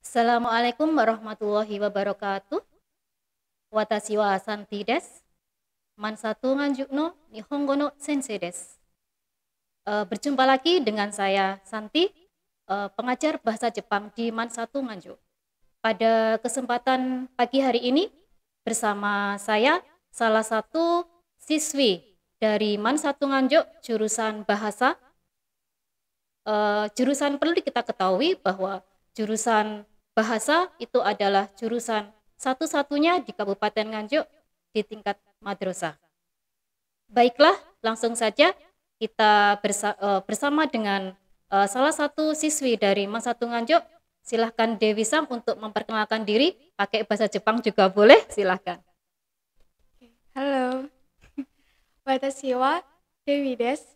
Assalamualaikum warahmatullahi wabarakatuh. Watashi wa Santi desu. Mansatu nganjuk no Nihongo no sensei desu. Berjumpa lagi dengan saya Santi, pengajar bahasa Jepang di Mansatu Nganjuk. Pada kesempatan pagi hari ini bersama saya salah satu siswi dari Mansatu Nganjuk jurusan bahasa. Jurusan perlu kita ketahui bahwa jurusan bahasa itu adalah jurusan satu-satunya di Kabupaten Nganjuk di tingkat madrasah. Baiklah, langsung saja kita bersama dengan salah satu siswi dari Mansatu Nganjuk. Silahkan Dewi Sam untuk memperkenalkan diri, pakai bahasa Jepang juga boleh, silahkan. Halo, watashi wa Dewi desu.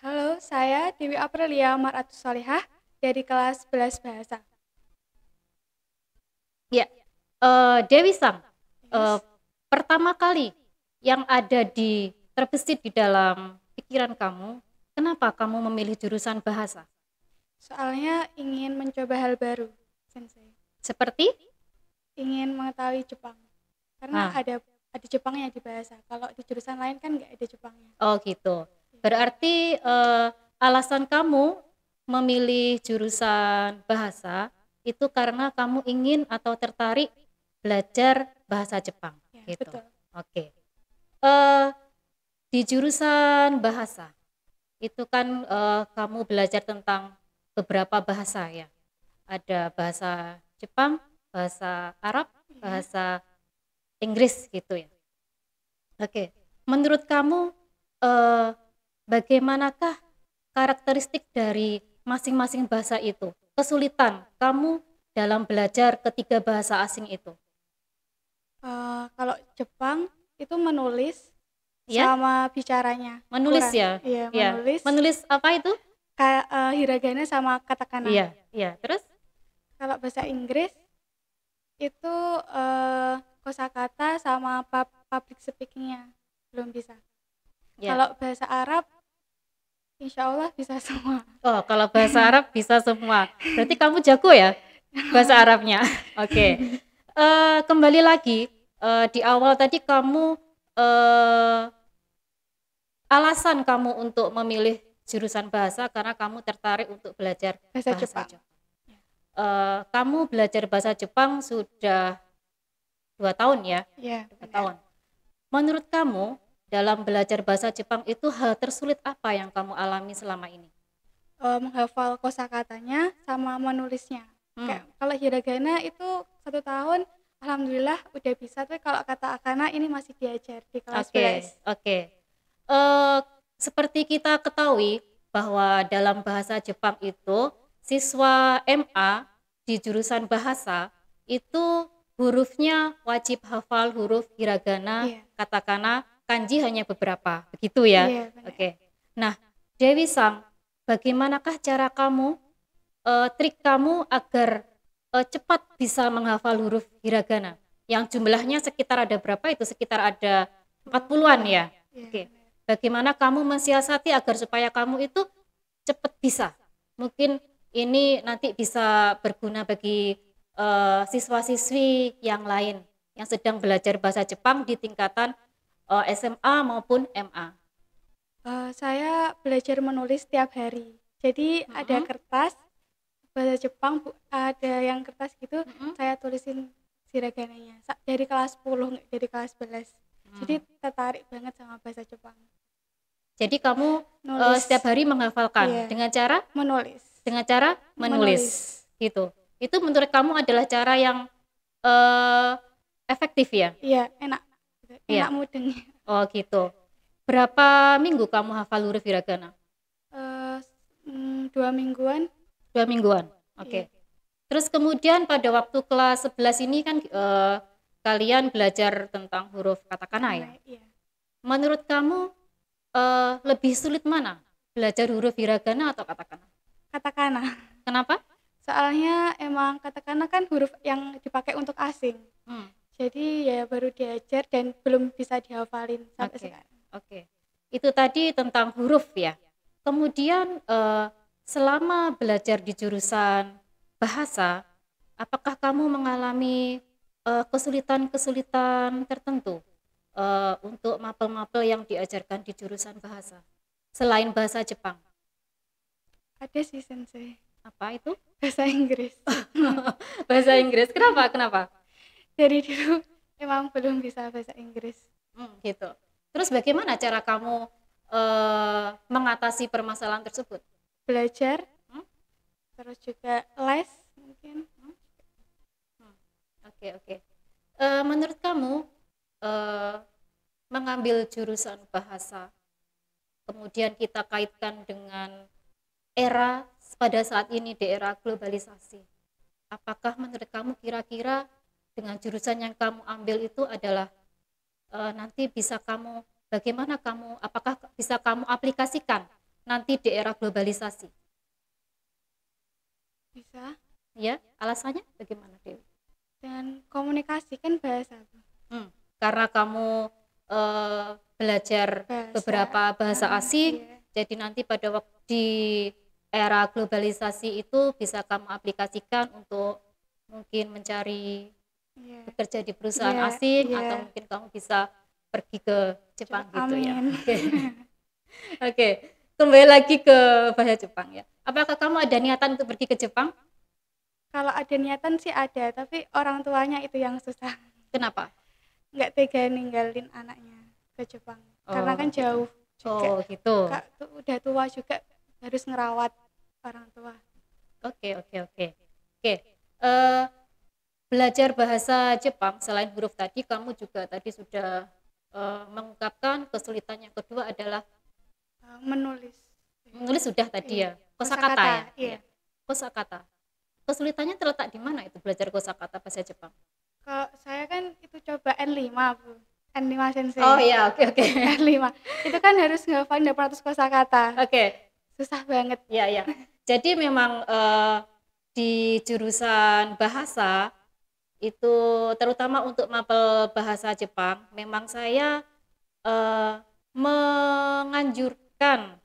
Halo, saya Dewi Aprilia Maratus Solihah dari kelas 11 bahasa. Ya, Dewi Sam, pertama kali yang ada terbesit di dalam pikiran kamu, kenapa kamu memilih jurusan bahasa? Soalnya ingin mencoba hal baru, Sensei. Seperti? Ingin mengetahui Jepang, karena ada Jepangnya di bahasa. Kalau di jurusan lain kan nggak ada Jepangnya. Oh gitu. Berarti alasan kamu memilih jurusan bahasa itu karena kamu ingin atau tertarik belajar bahasa Jepang, Ya, gitu. betul. Oke. Di jurusan bahasa itu kan kamu belajar tentang beberapa bahasa ya. Ada bahasa Jepang, bahasa Arab, bahasa Inggris gitu ya. Oke. Menurut kamu bagaimanakah karakteristik dari masing-masing bahasa itu? Kesulitan kamu dalam belajar ketiga bahasa asing itu? Kalau Jepang itu menulis Ya? sama bicaranya. Menulis kurang. ya? Iya, Ya. menulis. Menulis apa itu? Kayak hiragana sama katakana. Iya, iya. Terus? Kalau bahasa Inggris itu kosakata sama public speaking-nya belum bisa. Ya. Kalau bahasa Arab insya Allah bisa semua. Oh, kalau bahasa Arab bisa semua. Berarti kamu jago ya bahasa Arabnya. Oke. Kembali lagi di awal tadi kamu alasan kamu untuk memilih jurusan bahasa karena kamu tertarik untuk belajar bahasa Jepang. Kamu belajar bahasa Jepang sudah 2 tahun ya? Iya, 2 tahun. Menurut kamu dalam belajar bahasa Jepang itu hal tersulit apa yang kamu alami selama ini? Menghafal kosakatanya sama menulisnya. Kalau hiragana itu 1 tahun alhamdulillah udah bisa, tapi kalau katakana ini masih diajar di kelas 11. Oke. Seperti kita ketahui bahwa dalam bahasa Jepang itu siswa MA di jurusan bahasa itu hurufnya wajib hafal huruf hiragana, katakana, kanji hanya beberapa, begitu ya? Iya, Oke. Nah, Dewi Sang, bagaimanakah cara kamu, trik kamu agar cepat bisa menghafal huruf hiragana? Yang jumlahnya sekitar ada berapa itu? Sekitar ada 40-an ya? Oke. Bagaimana kamu mensiasati agar supaya kamu itu cepat bisa? Mungkin ini nanti bisa berguna bagi siswa-siswi yang lain yang sedang belajar bahasa Jepang di tingkatan SMA maupun MA. Saya belajar menulis tiap hari. Jadi ada kertas bahasa Jepang, ada yang kertas gitu, saya tulisin hiragananya dari kelas 10, dari kelas 11. Jadi tertarik banget sama bahasa Jepang. Jadi kamu setiap hari menghafalkan dengan cara menulis. Dengan cara menulis. Gitu. Itu menurut kamu adalah cara yang efektif ya? Iya, enak. Enak mudeng. Oh gitu. Berapa minggu kamu hafal huruf hiragana? 2 mingguan. 2 mingguan. Oke. Terus kemudian pada waktu kelas 11 ini kan kalian belajar tentang huruf katakana ya? Iya. Menurut kamu lebih sulit mana? Belajar huruf hiragana atau katakana? Katakana. Kenapa? Soalnya emang katakana kan huruf yang dipakai untuk asing. Jadi ya baru diajar dan belum bisa dihafalin sampai Oke, sekarang. oke. Itu tadi tentang huruf ya. Kemudian selama belajar di jurusan bahasa, apakah kamu mengalami kesulitan-kesulitan tertentu untuk mapel-mapel yang diajarkan di jurusan bahasa selain bahasa Jepang? Ada sih sensei, Apa itu? bahasa Inggris. Bahasa Inggris. Kenapa? Kenapa? Dari dulu emang belum bisa bahasa Inggris. Gitu. Terus bagaimana cara kamu mengatasi permasalahan tersebut? Belajar, Hmm? terus juga les mungkin. Oke, oke. Menurut kamu eh, mengambil jurusan bahasa, kemudian kita kaitkan dengan era pada saat ini di era globalisasi. Apakah menurut kamu kira-kira dengan jurusan yang kamu ambil itu adalah nanti bisa kamu bagaimana kamu apakah bisa kamu aplikasikan nanti di era globalisasi? Bisa Ya, alasannya bagaimana, Dewi? dengan komunikasi kan bahasa Karena kamu belajar bahasa beberapa bahasa asing, iya, jadi nanti pada waktu di era globalisasi itu bisa kamu aplikasikan untuk mungkin mencari iya, bekerja di perusahaan iya, asing iya. atau mungkin kamu bisa pergi ke Jepang gitu ya. Amin. Oke. Oke. Kembali lagi ke bahasa Jepang ya. Apakah kamu ada niatan untuk pergi ke Jepang? Kalau ada niatan sih ada, tapi orang tuanya itu yang susah. Kenapa? Nggak tega ninggalin anaknya ke Jepang. Karena Oh, kan gitu. jauh juga. Oh, gitu. Kak tuh udah tua juga harus ngerawat orang tua. Oke, oke, oke. Oke. Eh, belajar bahasa Jepang selain huruf tadi, kamu juga tadi sudah mengungkapkan kesulitan yang kedua adalah Menulis. menulis sudah tadi Iya. ya. Kosakata ya. Iya. Iya. Kosakata. Kesulitannya terletak di mana itu belajar kosakata bahasa Jepang? Kalau saya kan itu coba N5, Bu. N5 Oh Sensei. ya, oke, oke. N5. Itu kan harus ngafalin 800 kosakata. Oke. Susah banget. Ya, ya. Jadi memang di jurusan bahasa itu terutama untuk mapel bahasa Jepang, memang saya menganjurkan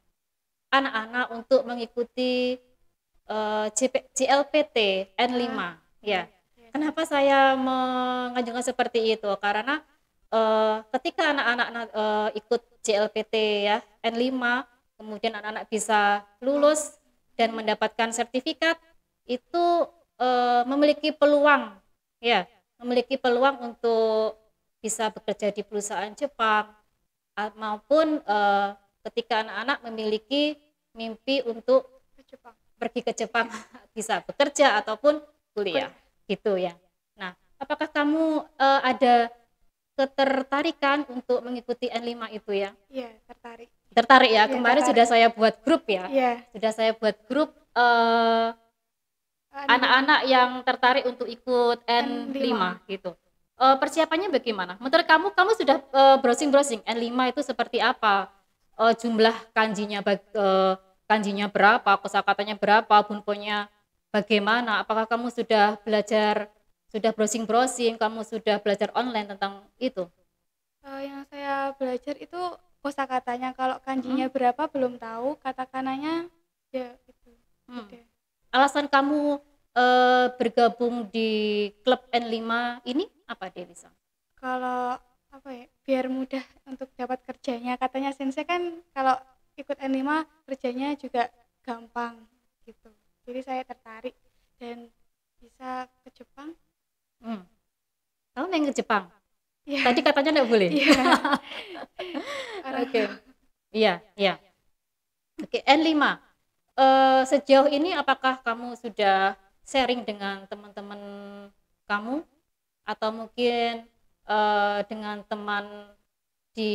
anak-anak untuk mengikuti JLPT N5 Iya, ya. iya. Kenapa saya menganjurkan seperti itu? Karena ketika anak-anak ikut JLPT ya N5, kemudian anak-anak bisa lulus dan mendapatkan sertifikat, itu memiliki peluang ya, memiliki peluang untuk bisa bekerja di perusahaan Jepang maupun ketika anak-anak memiliki mimpi untuk Ke Jepang. pergi ke Jepang bisa bekerja ataupun kuliah gitu ya. Nah, apakah kamu ada ketertarikan untuk mengikuti N5 itu ya? Iya, tertarik. Tertarik ya? Iya, Kemarin tertarik. sudah saya buat grup ya. Iya. Sudah saya buat grup N5. anak-anak yang tertarik untuk ikut N5. N5 gitu. Persiapannya bagaimana? Menurut kamu sudah browsing-browsing N5 itu seperti apa? Jumlah kanjinya berapa, kosakatanya berapa, bunponya bagaimana? Apakah kamu sudah belajar, sudah browsing-browsing, kamu sudah belajar online tentang itu? Yang saya belajar itu kosakatanya. Kalau kanjinya berapa belum tahu, katakananya ya itu. Udah. Alasan kamu bergabung di klub N5 ini apa, Delisa? Kalau apa ya, biar mudah untuk dapat kerjanya. Katanya sensei kan kalau ikut N5 kerjanya juga gampang gitu. Jadi saya tertarik dan bisa ke Jepang. Kamu main ke Jepang? Ya. Tadi katanya enggak boleh. Iya. Oke. Iya, iya. Oke, N5. Sejauh ini apakah kamu sudah sharing dengan teman-teman kamu atau mungkin dengan teman di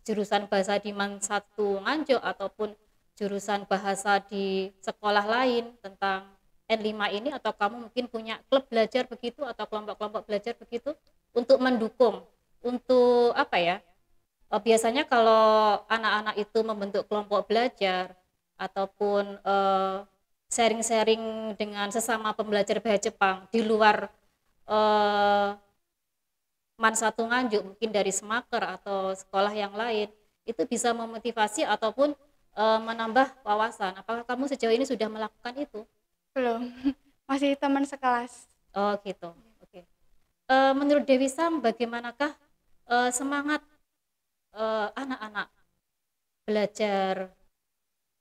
jurusan bahasa di Satu Nganjuk ataupun jurusan bahasa di sekolah lain tentang N5 ini, atau kamu mungkin punya klub belajar begitu atau kelompok-kelompok belajar begitu untuk mendukung, untuk apa ya? Biasanya kalau anak-anak itu membentuk kelompok belajar ataupun sharing-sharing dengan sesama pembelajar bahasa Jepang di luar Man Satu Nganjuk, mungkin dari Semaker atau sekolah yang lain, itu bisa memotivasi ataupun menambah wawasan. Apakah kamu sejauh ini sudah melakukan itu? Belum. Masih teman sekelas. Oh gitu, oke. Menurut Dewi Sam, bagaimanakah semangat anak-anak belajar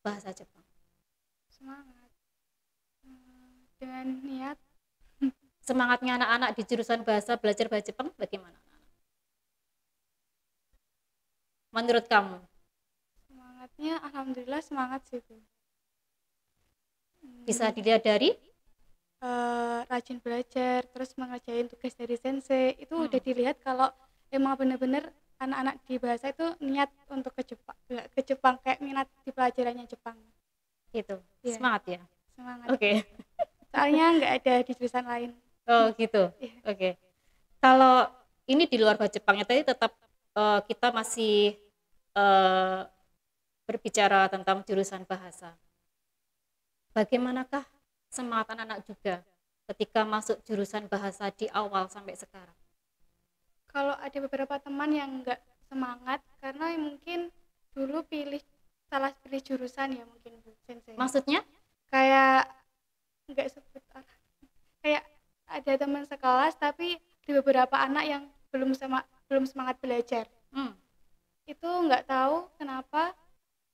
bahasa Jepang? Semangat. Dengan niat. Semangatnya anak-anak di jurusan belajar bahasa Jepang bagaimana? Menurut kamu? Semangatnya alhamdulillah semangat sih Bu. Bisa dilihat dari Rajin belajar, terus mengerjain tugas dari sensei, itu udah dilihat kalau emang bener-bener anak-anak di bahasa itu niat untuk ke Jepang kayak minat di pelajarannya Jepang. Gitu. Iya. Semangat ya. Semangat. Oke. Soalnya nggak ada di jurusan lain. Oh gitu. Iya. Oke. Kalau ini di luar bahasa Jepangnya tadi tetap kita masih berbicara tentang jurusan bahasa. Bagaimanakah semangat anak-anak juga ketika masuk jurusan bahasa di awal sampai sekarang? Kalau ada beberapa teman yang nggak semangat karena mungkin dulu salah pilih jurusan ya mungkin Bu Sensei. Maksudnya? Kayak nggak sebut orang. Kayak ada teman sekelas tapi di beberapa anak yang belum semangat belajar. Itu nggak tahu kenapa,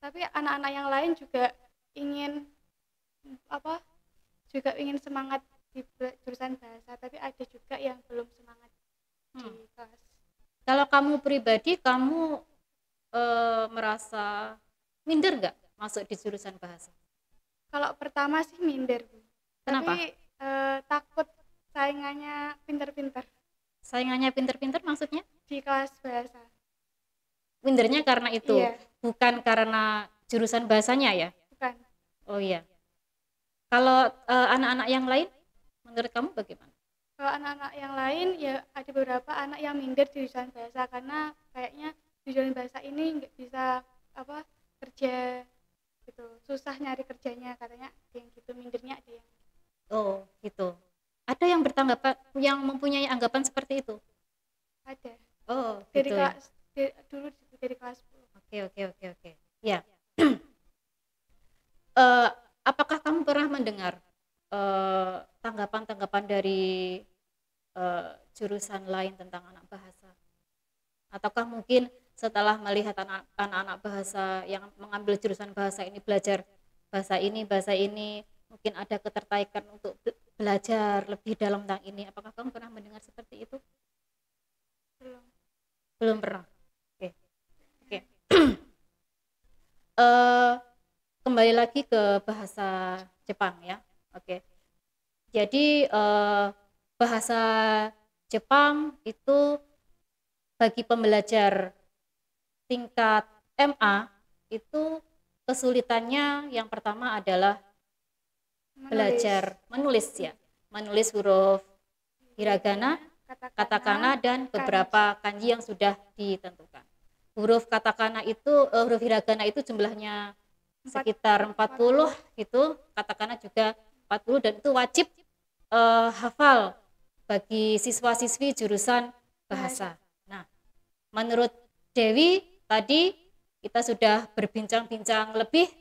tapi anak-anak yang lain juga ingin semangat di jurusan bahasa, tapi ada juga yang belum semangat di kelas. Kalau kamu pribadi, kamu merasa minder nggak masuk di jurusan bahasa? Kalau pertama sih minder Bu. Kenapa? Tapi takut saingannya pinter-pinter. Saingannya pinter-pinter maksudnya? Di kelas bahasa. Mindernya karena itu, Iya. Bukan karena jurusan bahasanya ya? Bukan. Oh iya. Kalau anak-anak yang lain, menurut kamu bagaimana? Kalau anak-anak yang lain ya ada beberapa anak yang minder di jurusan bahasa karena kayaknya di jurusan bahasa ini nggak bisa kerja gitu, susah nyari kerjanya katanya, ada yang gitu, mindernya ada yang. Oh gitu. Ada yang mempunyai anggapan seperti itu? Ada. Oh Dari gitu ya. kelas dulu dari kelas 10. Oke. Ya. Apakah kamu pernah mendengar tanggapan-tanggapan dari jurusan lain tentang anak bahasa? Ataukah mungkin setelah melihat anak-anak bahasa yang mengambil jurusan bahasa ini, belajar bahasa ini, mungkin ada ketertarikan untuk belajar lebih dalam tentang ini? Apakah kamu pernah mendengar seperti itu? Belum pernah. Oke. Kembali lagi ke bahasa Jepang ya. Oke. Jadi bahasa Jepang itu bagi pembelajar tingkat MA itu kesulitannya yang pertama adalah belajar menulis ya. Menulis huruf hiragana, katakana dan beberapa kanji yang sudah ditentukan. Huruf hiragana itu jumlahnya sekitar 40 gitu, katakana juga 40 dan itu wajib hafal bagi siswa-siswi jurusan bahasa. Nah, menurut Dewi tadi kita sudah berbincang-bincang lebih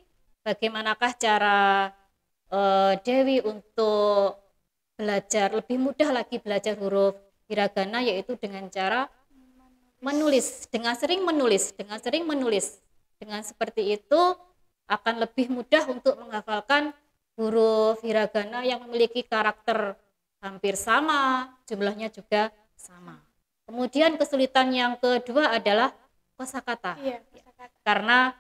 bagaimanakah cara Dewi untuk belajar lebih mudah lagi belajar huruf hiragana, yaitu dengan cara menulis, dengan sering menulis. Dengan seperti itu akan lebih mudah untuk menghafalkan huruf hiragana yang memiliki karakter hampir sama, jumlahnya juga sama. Kemudian kesulitan yang kedua adalah kosakata. Iya, kosakata. Karena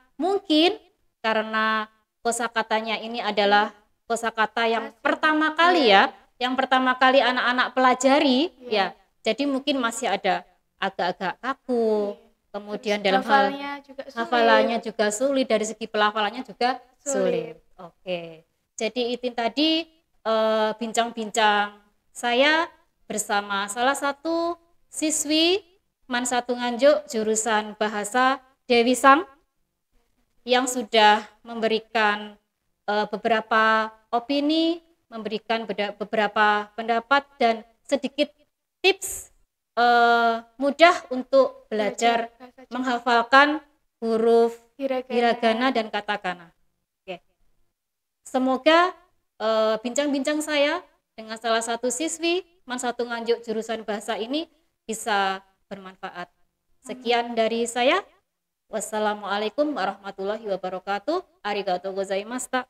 kosakatanya ini adalah kosakata yang pertama kali yang pertama kali anak-anak pelajari ya. Jadi mungkin masih ada agak-agak kaku. Kemudian dalam hafalannya juga sulit, dari segi pelafalannya juga sulit. Oke. Jadi itu tadi bincang-bincang saya bersama salah satu siswi Man Satu Nganjuk jurusan bahasa, Dewi Sang, yang sudah memberikan beberapa opini, memberikan beberapa pendapat dan sedikit tips mudah untuk belajar bahasa Jepang. menghafalkan huruf hiragana Hiragana. dan katakana. Oke. Semoga bincang-bincang saya dengan salah satu siswi Mansatu Nganjuk jurusan bahasa ini bisa bermanfaat. Sekian dari saya. Wassalamualaikum warahmatullahi wabarakatuh. Arigatou gozaimashita.